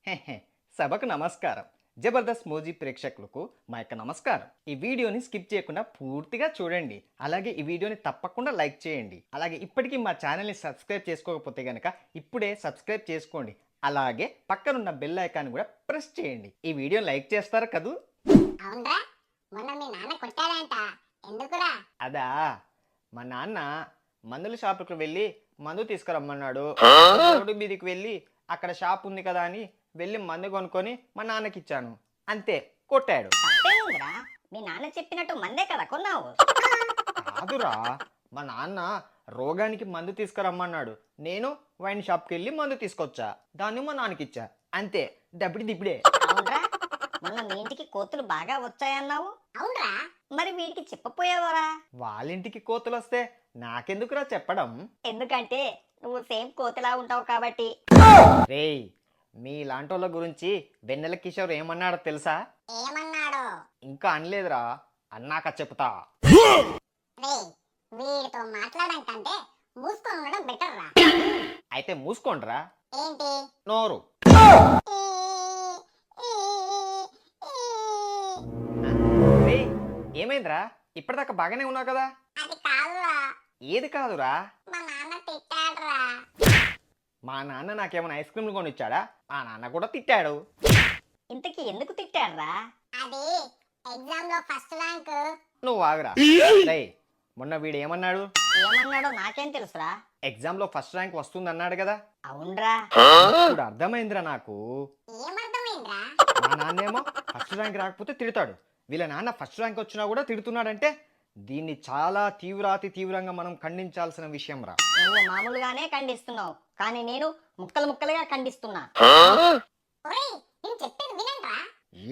హెహె, సభకు నమస్కారం. జబర్దస్త్ మోజీ ప్రేక్షకులకు మా యొక్క నమస్కారం. ఈ వీడియోని స్కిప్ చేయకుండా పూర్తిగా చూడండి. అలాగే ఈ వీడియోని తప్పకుండా లైక్ చేయండి. అలాగే ఇప్పటికీ మా ఛానల్ని సబ్స్క్రైబ్ చేసుకోకపోతే గనక ఇప్పుడే సబ్స్క్రైబ్ చేసుకోండి. అలాగే పక్కనున్న బెల్ ఐకాన్ కూడా ప్రెస్ చేయండి. ఈ వీడియోని లైక్ చేస్తారు కదూ? అవునరా, మొన్న మీ నాన్న కొట్టాడంట. ఎందుకురా? అదా, మా నాన్న మందుల షాపుకి వెళ్ళి మందు తీసుకురమ్మన్నాడు. రోడ్డు మీదకి వెళ్ళి అక్కడ షాప్ ఉంది కదా అని వెళ్ళి మందు కొనుక్కొని మా నాన్నకి ఇచ్చాను. అంతే, కొట్టాడు. తప్పేముందిరా, మీ నాన్న చెప్పినట్టు మందే కదా కొన్నావు. కాదురా, మా నాన్న రోగానికి మందు తీసుకురమ్మన్నాడు. నేను వైన్ షాప్కి వెళ్ళి మందు తీసుకొచ్చా. దాన్ని మా నాన్నకి ఇచ్చా. అంతే, దబ్బిడి దిబ్బిడే. అవునరా, మొన్న మీ ఇంటికి కోతులు బాగా వచ్చాయన్నావు. అవునరా, మరి వీడికి చెప్పపోయావరా? వాళ్ళింటికి కోతులు వస్తే నాకెందుకురా చెప్పడం? ఎందుకంటే నువ్వు సేమ్ కోతిలా ఉంటావు కాబట్టి. రేయ్, మీలాంటి వాళ్ళ గురించి వెన్నెల కిషోర్ ఏమన్నాడో తెలుసా? ఏమన్నాడో? ఇంకా అనలేదురా, అన్నాక చెప్తా. వీడితో మాట్లాడడం కంటే మూసుకొని ఉండడం బెటర్ రా. అయితే మూసుకోండ్రా. ఏంటి? నోరు. రేయ్, ఏమైందిరా? ఇప్పటిదాకా బాగానే ఉన్నావు కదా? అది కాదురా, ఏది కాదురా? మా నాన్న తిట్టాడురా. మా నాన్న నాకేమైనా ఐస్ క్రీమ్లు కొనిచ్చాడా? మా నాన్న కూడా తిట్టాడు. ఇంతకీ ఎందుకు తిట్టాడురా? అది ఎగ్జామ్ లో ఫస్ట్ ర్యాంక్. నువ్వు ఆగురా. రేయ్, మొన్న వీడు ఏమన్నాడు? ఏమన్నాడో నాకేం తెలుసురా? ఎగ్జామ్ లో ఫస్ట్ ర్యాంక్ వస్తుంది అన్నాడు కదా? అవునరా. ఇప్పుడు అర్థమైందిరా నాకు. ఏమర్థమైందిరా? మా నాన్నేమో ఫస్ట్ ర్యాంక్ రాకపోతే తిడతాడు. వీళ్ళ నాన్న ఫస్ట్ ర్యాంక్ వచ్చినా కూడా తిడుతున్నాడంటే దీన్ని చాలా తీవ్రంగా మనం ఖండించాల్సిన విషయం రా. నువ్వు మామూలుగానే ఖండిస్తున్నావు, కానీ నేను ముక్కలు ముక్కలుగా ఖండిస్తున్నా.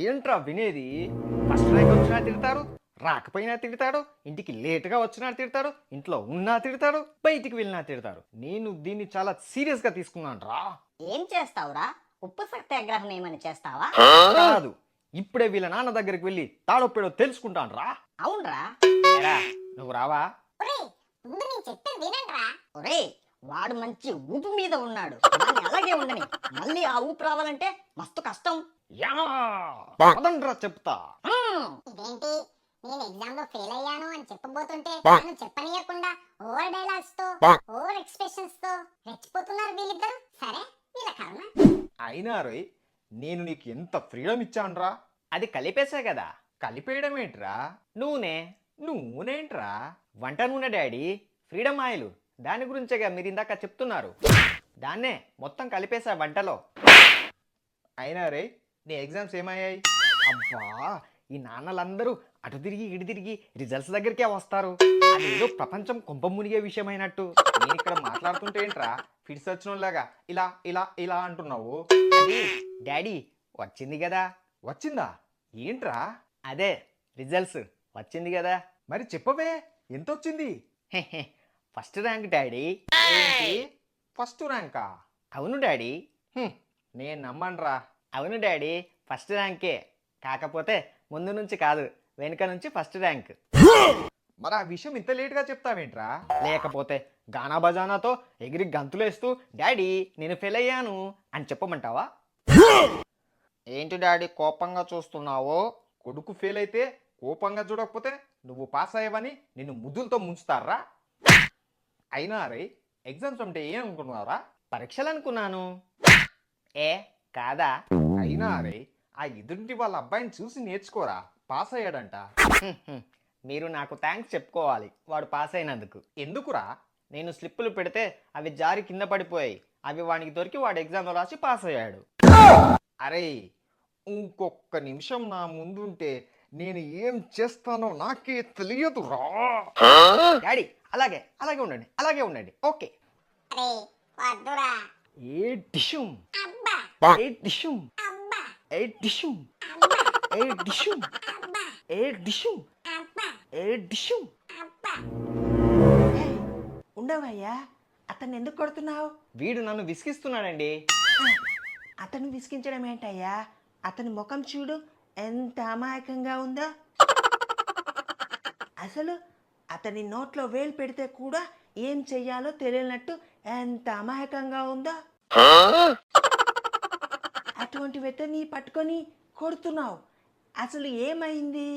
ఏంట్రా వినేది? ఫస్ట్ ర్యాంక్ వచ్చినా తిడతారు, రాకపోయినా తిడతాడు, ఇంటికి లేటుగా వచ్చినా తిడతాడు, ఇంట్లో ఉన్నా తిడతాడు, బయటికి వెళ్ళినా తిడతాడు. నేను దీన్ని చాలా సీరియస్ గా తీసుకున్నాను రా. ఏం చేస్తావురా? ఉప్పు సత్యాగ్రహం ఏమని చేస్తావా? కాదు, ఇప్పుడే వీళ్ళ నాన్న దగ్గరికి వెళ్ళి తాడొప్పాడో తెలుసుకుంటాను రా. అవునరా. నువ్వు రావా? ఒరేయ్, వాడు మంచి ఊపు మీద ఉన్నాడు, దాన్ని అలాగే ఉండని. మళ్ళీ ఆ ఊపు రావాలంటే మస్తు కష్టం. యా, పదండ్రా చెప్తా. ఇదేంటి, నేను ఎగ్జామ్ లో ఫెయిల్ అయ్యాను అని చెప్పబోతుంటే నన్ను చెప్పనీయకుండా ఓవర్ డైలాగ్స్ తో, ఓవర్ ఎక్స్ప్రెషన్స్ తో రెచ్చిపోతున్నారు వీళ్ళిద్దరు. సరే, వీళ్ళ కర్మ. అయినా రోయ్, నేను నీకు ఎంత ఫ్రీడమ్ ఇచ్చానురా. అది కలిపేసా కదా. కలిపేయడం ఏంట్రా? నూనెంట్రా? వంట నూనె డాడీ, ఫ్రీడమ్ ఆయిల్. దాని గురించేగా మీరు ఇందాక చెప్తున్నారు. దాన్నే మొత్తం కలిపేసా వంటలో. అయినా రే, నీ ఎగ్జామ్స్ ఏమయ్యాయి? అబ్బా, ఈ నాన్నలందరూ అటు తిరిగి ఇటు తిరిగి రిజల్ట్స్ దగ్గరికే వస్తారు. అదేదో ప్రపంచం కుంప మునిగే విషయమైనట్టు నేను ఇక్కడ మాట్లాడుతుంటే ఏంట్రా ఫిట్స్ వచ్చినలాగా ఇలా ఇలా ఇలా అంటున్నావు? డాడీ, వచ్చింది కదా. వచ్చిందా? ఏంట్రా? అదే రిజల్ట్స్ వచ్చింది కదా. మరి చెప్పవే, ఎంత వచ్చింది? First rank daddy. ఫస్ట్ ర్యాంకా? అవును డాడీ. నేను నమ్మనురా. అవును డాడీ, ఫస్ట్ ర్యాంకే. కాకపోతే ముందు నుంచి కాదు, వెనుక నుంచి ఫస్ట్ ర్యాంక్. మరి ఆ విషయం ఇంత లేట్గా చెప్తావేంట్రా? లేకపోతే గానా బజానాతో ఎగిరి గంతులేస్తూ డాడీ నేను ఫెయిల్ అయ్యాను అని చెప్పమంటావా? ఏంటి డాడీ కోపంగా చూస్తున్నావు? కొడుకు ఫెయిల్ అయితే కోపంగా చూడకపోతే నువ్వు పాస్ అయ్యావని నిన్ను ముద్దులతో ముంచుతారా? అయినా రే, ఎగ్జామ్స్ అంటే ఏమనుకున్నారా? పరీక్షలు అనుకున్నాను. ఏ కాదా? అయినా రే, ఆ ఎదుటి వాళ్ళ అబ్బాయిని చూసి నేర్చుకోరా, పాస్ అయ్యాడంట. మీరు నాకు థ్యాంక్స్ చెప్పుకోవాలి వాడు పాస్ అయినందుకు. ఎందుకురా? నేను స్లిప్పులు పెడితే అవి జారి కింద పడిపోయాయి. అవి వానికి దొరికి వాడు ఎగ్జామ్లో రాసి పాస్ అయ్యాడు. అరే, ఇంకొక నిమిషం నా ముందుంటే నేను ఏం చేస్తానో నాకే తెలియదురా. డాడీ, అలాగే ఉండండి. ఓకే. ఏ డిషుమ్, ఏ డిషుమ్, ఏ డిషుమ్, ఏ డిషుమ్, ఏ డిషుమ్, ఏ డిషుమ్. ఉండవయ్యా, అతన్ని ఎందుకు కొడుతున్నావు? వీడు నన్ను విసిగిస్తున్నాడండి. అతను విసిగించడం ఏంటయ్యా? అతని ముఖం చూడు, ఎంత అమాయకంగా ఉందో. అసలు అతని నోట్లో వేలు పెడితే కూడా ఏం చెయ్యాలో తెలియనట్టు ఎంత అమాయకంగా ఉందో. అటువంటి వ్యక్తిని పట్టుకొని కొడుతున్నావు. అసలు ఏమైంది?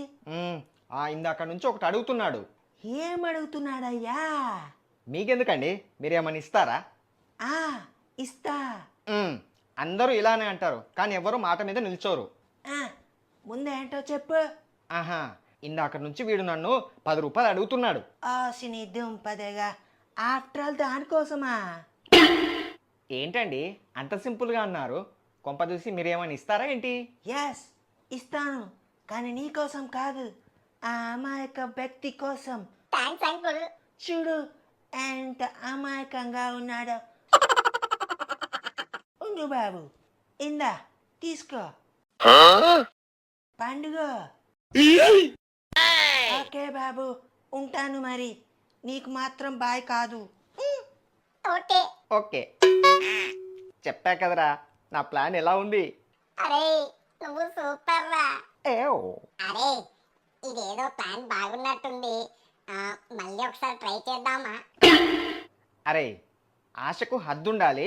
ఇందాక నుంచి ఒకటి అడుగుతున్నాడు. ఏమడుగుతున్నాడయ్యా? మీకెందుకండి, మీరేమని ఇస్తారా? ఆ ఇస్తా. అందరూ ఇలానే అంటారు, కానీ ఎవరు మాట మీద నిల్చోరు. ఆ, ముందేంటో చెప్పు. ఆహా, ఇందాక నుంచి వీడు నన్ను 10 రూపాయలు అడుగుతున్నాడు. సిని దుంపదేగా, ఆఫ్టర్ ఆల్ దానికోసమా? ఏంటండి అంత సింపుల్గా అన్నారు? కొంప చూసి మీరేమని ఇస్తారా ఏంటి? ఎస్ ఇస్తాను, కానీ నీ కోసం కాదు, ఆ అమాయక వ్యక్తి కోసం. Thanks uncle. చూడు ఎంత అమాయకంగా ఉన్నాడో. ఉండు బాబు, ఇందా తీసుకో పండుగ. ఓకే బాబు, ఉంటాను మరి. నీకు మాత్రం బాయ్ కాదు. ఓకే. ఓకే, చెప్పా కదరా నా ప్లాన్ ఎలా ఉంది. అరే నువ్వు సూపర్ రా. ఏవ్. అరే ఇదేదో ప్లాన్ బాగున్నట్టుంది. మళ్ళీ ఒకసారి ట్రై చేద్దామా? అరే ఆశకు హద్దుండాలి.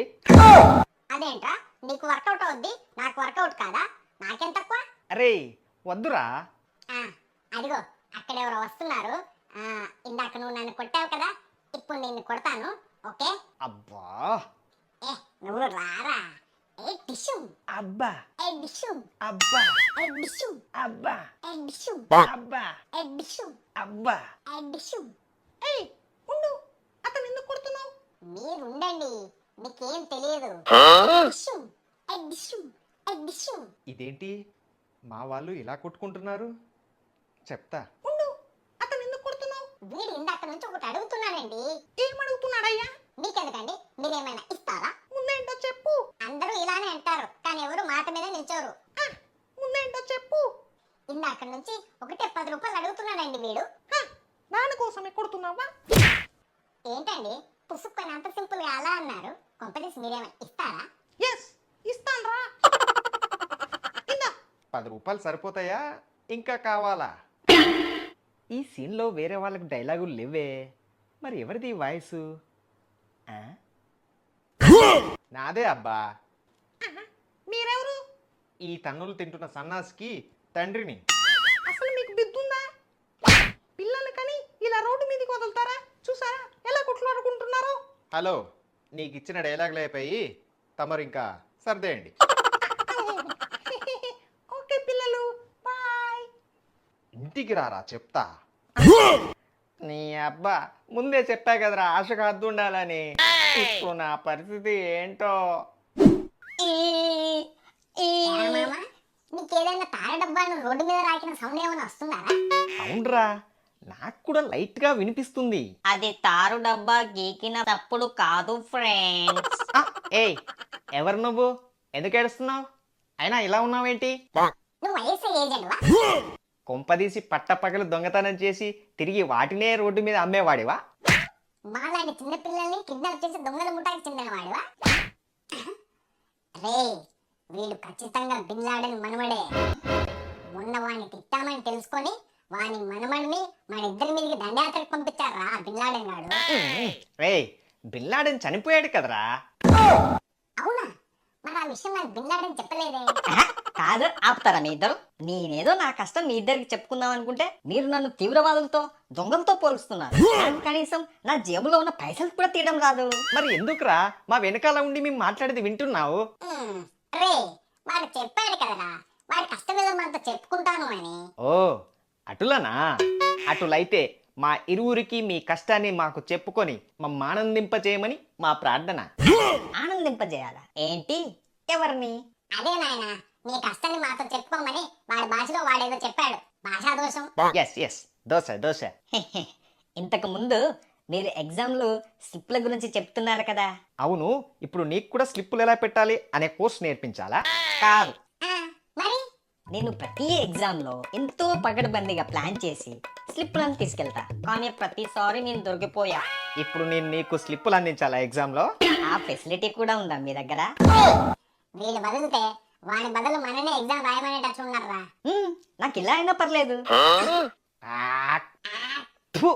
అదేంట్రా, నీకు వర్కౌట్ అవుద్ది, నాకు వర్కౌట్ కాదా? నాకేం తక్కువ? అరే వద్దురా. అదిగో అక్కడ ఎవరో వస్తున్నారు. ఇందాక నువ్వు నన్ను కొట్టావు కదా, ఇప్పుడు నిన్ను కొడతాను. ఓకే? అబ్బా, నువ్వు రారా. ఏ టిష్యూ. అబ్బా ఏ టిష్యూ. అబ్బా ఏ టిష్యూ. అబ్బా ఏ టిష్యూ. అబ్బా ఏ టిష్యూ. అబ్బా. ఏ టిష్యూ. ఏయ్ ఉండు, అతను ఎందుకు కొడుతున్నావు? మీరు ఉండండి, మీకేం తెలియదు. టిష్యూ. ఏ టిష్యూ. ఏ టిష్యూ. ఇదేంటి మా వాళ్ళు ఇలా కొట్టుకుంటున్నారు? చెప్తా. ఉండు, అతను ఎందుకు కొడుతున్నావు? వీడు ఇందాక నుంచి ఒకటి అడుగుతున్నాడండి. ఏమడుగుతున్నాడయ్యా? మీకెందుకండి, మీరేమైనా ఇస్తారా? ముందేంటో చెప్పు. అందరూ ఇలానే అంటారు, కానీ ఎవరు మాట మీద నిల్చోరు. ముందేంటో చెప్పు. ఇందాక నుంచి ఒకటే 10 రూపాయలు అడుగుతున్నాడండి వీడు. దానికోసమే కొడుతున్నావా? ఏంటండి పుసుక్కుని అంత సింపుల్ గా అలా అన్నారు? కొంపదీసి మీరేమైనా ఇస్తారా? ఎస్ ఇస్తాను రా. 10 రూపాయలు సరిపోతాయా, ఇంకా కావాలా? ఈ సీన్లో వేరే వాళ్ళకి డైలాగులు లేవే, మరి ఎవరిది ఈ వాయిస్? నాదే అబ్బా. మీరెవరు? ఈ తన్నులు తింటున్న సన్నాసికి తండ్రిని. అసలు మీకు బిద్దుందా? పిల్లలు కని ఇలా రోడ్డు మీదకి వదులుతారా? చూసారా ఎలా కొట్లాడుకుంటున్నారో? హలో, నీకు ఇచ్చిన డైలాగులు అయిపోయి తమరు ఇంకా సర్దేయండి. ఓకే పిల్లలు, బాయ్. ఇంటికి రారా చెప్తా. నీ అబ్బా, ముందే చెప్పా కదరా ఆశకు హద్దు ఉండాలని. ఇప్పుడు నా పరిస్థితి ఏంటో. ఏరా మామ, నీకేదైనా తార డబ్బాను రోడ్డు మీద రాకిన సౌండ్ ఏమైనా వస్తుందారా? అవునరా, నాకు కూడా లైట్ గా వినిపిస్తుంది. అది తారు డబ్బా గీకిన తప్పుడు కాదు ఫ్రెండ్స్. ఏయ్, ఎవరు నువ్వు? ఎందుకు ఏడుస్తున్నావు? అయినా ఇలా ఉన్నావేంటి? నువ్వు ఐఎస్ఐ ఏజెంట్వా? కొంపదీసి పట్టపగలు దొంగతనం చేసి తిరిగి వాటినే రోడ్డు మీద అమ్మేవాడివా? మాలాంటి చిన్న పిల్లల్ని కిడ్నాప్ చేసి దొంగల ముఠాకి చెందిన వాడివా? రే, వీడు ఖచ్చితంగా బిన్ లాడెన్ మనవడే. మొన్న వాడిని తిట్టామని తెలుసుకొని వాని మనమడిని మన ఇద్దరి మీదకి దండయాత్రకు పంపించారా బిన్ లాడెన్ గాడు. రే, బిన్ లాడెన్ చనిపోయాడు కదరా. అవునా? మరి ఆ విషయం నాకు బిన్ లాడెన్ చెప్పలేదే. కాదు, ఆపుతారా మీ ఇద్దరు? నేనేదో నా కష్టం మీ ఇద్దరికి చెప్పుకుందాం అనుకుంటే మీరు నన్ను తీవ్రవాదులతో దొంగలతో పోలుస్తున్నారు. నాకు కనీసం నా జేబులో ఉన్న పైసలు కూడా తీయడం రాదు. మరి ఎందుకురా మా వెనకాల ఉండి మేము మాట్లాడేది వింటున్నావు? రే, వాడు చెప్పాడు కదరా, వాడి కష్టం ఏదో మనతో చెప్పుకుంటాను అని. ఓ అటులనా? అటులైతే మా ఇరువురికి మీ కష్టాన్ని మాకు చెప్పుకొని మమ్మ ఆనందింపజేయమని మా ప్రార్థన. ఆనందింపజేయాలా ఏంటి? ఎవరిని? అదే నాయన, నీ కష్టాన్ని మాతో చెప్పుకోమని వాడి భాషలో వాడేదో చెప్పాడు. భాషా దోషం. Yes yes, dosa dosa. ఇంతకు ముందు మీరు ఎగ్జామ్లు స్లిప్ల గురించి చెప్తున్నారు కదా. అవును, ఇప్పుడు నీకు కూడా స్లిప్పులు ఎలా పెట్టాలి అనే కోర్స్ నేర్పించాలా? కాదు, మరి నేను ప్రతి ఎగ్జామ్ లో ఎంతో పగడబందీగా ప్లాన్ చేసి స్లిప్లను తీసుకెళ్తా, కానీ ప్రతిసారి నేను దొరికిపోయా. ఇప్పుడు నేను నీకు స్లిప్పులు అందించాలా ఎగ్జామ్లో? ఆ ఫెసిలిటీ కూడా ఉందా మీ దగ్గర? వీళ్ళు బదిలితే వాడి బదులు మననే ఎగ్జామ్ రాయమనేటట్లు ఉన్నారా? నాకు ఇలా అయినా పర్లేదు. ఫు.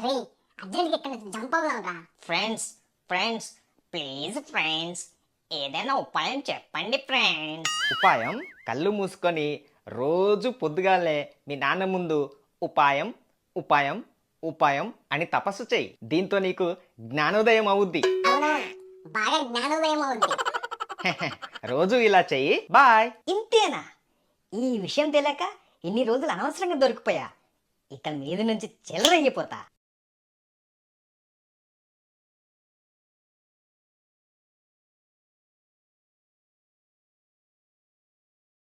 రే, అర్జెంట్గా ఇక్కడ నుంచి జంప్ అవుదాం రా. ఫ్రెండ్స్ ఫ్రెండ్స్ ప్లీజ్ ఫ్రెండ్స్, ఏదైనా ఉపాయం చెప్పండి ఫ్రెండ్స్. ఉపాయం కళ్ళు మూసుకొని రోజు పొద్దుగాలే మీ నాన్న ముందు ఉపాయం ఉపాయం ఉపాయం అని తపస్సు చెయ్యి. దీంతో నీకు జ్ఞానోదయం అవుద్ది. అవునవును, బాగా జ్ఞానోదయం అవుద్ది. రోజు ఇలా చెయ్యి. బాయ్. ఇంతేనా? ఈ విషయం తెలియక ఇన్ని రోజులు అనవసరంగా దొరికిపోయా. ఇక మీద నుంచి చిల్లరైపోతా.